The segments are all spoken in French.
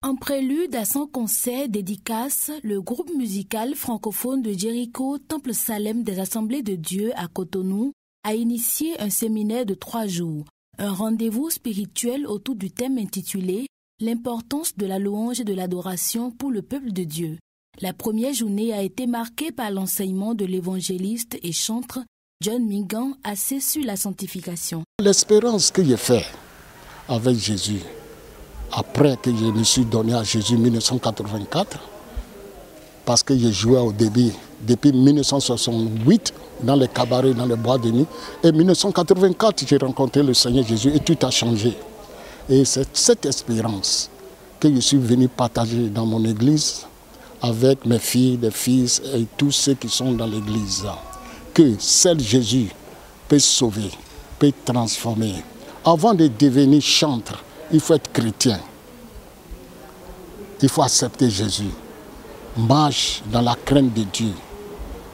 En prélude à son concert dédicace, le groupe musical francophone de Jéricho, Temple Salem des Assemblées de Dieu à Cotonou, a initié un séminaire de 3 jours, un rendez-vous spirituel autour du thème intitulé « L'importance de la louange et de l'adoration pour le peuple de Dieu ». La première journée a été marquée par l'enseignement de l'évangéliste et chantre John Mingan, axé sur la sanctification. L'expérience que j'ai faite avec Jésus, après que je me suis donné à Jésus en 1984, parce que j'ai joué au début, depuis 1968, dans les cabarets, dans les bois de nuit. Et en 1984, j'ai rencontré le Seigneur Jésus et tout a changé. Et c'est cette expérience que je suis venu partager dans mon église avec mes filles, les fils et tous ceux qui sont dans l'église. Que seul Jésus peut sauver, peut transformer. Avant de devenir chantre, il faut être chrétien. Il faut accepter Jésus. Marche dans la crainte de Dieu.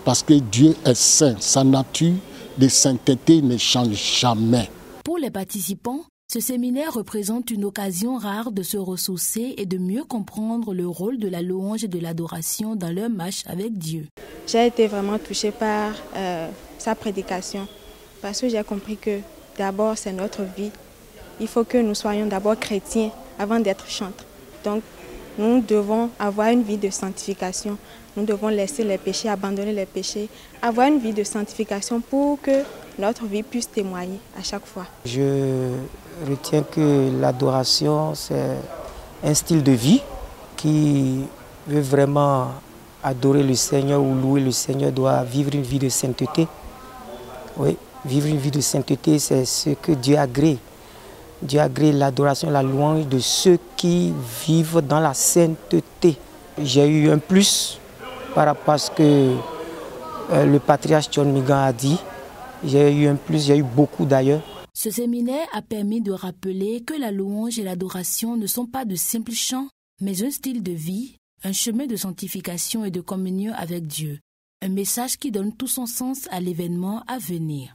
Parce que Dieu est saint. Sa nature de sainteté ne change jamais. Pour les participants, ce séminaire représente une occasion rare de se ressourcer et de mieux comprendre le rôle de la louange et de l'adoration dans leur marche avec Dieu. J'ai été vraiment touchée par sa prédication. Parce que j'ai compris que d'abord c'est notre vie. Il faut que nous soyons d'abord chrétiens avant d'être chantres. Donc nous devons avoir une vie de sanctification. Nous devons laisser les péchés, abandonner les péchés, avoir une vie de sanctification pour que notre vie puisse témoigner à chaque fois. Je retiens que l'adoration, c'est un style de vie qui veut vraiment adorer le Seigneur ou louer le Seigneur, doit vivre une vie de sainteté. Oui, vivre une vie de sainteté, c'est ce que Dieu agrée. Dieu agrée l'adoration, la louange de ceux qui vivent dans la sainteté. J'ai eu un plus par rapport à ce que le patriarche John Mingan a dit. J'ai eu un plus, j'ai eu beaucoup d'ailleurs. Ce séminaire a permis de rappeler que la louange et l'adoration ne sont pas de simples chants, mais un style de vie, un chemin de sanctification et de communion avec Dieu. Un message qui donne tout son sens à l'événement à venir.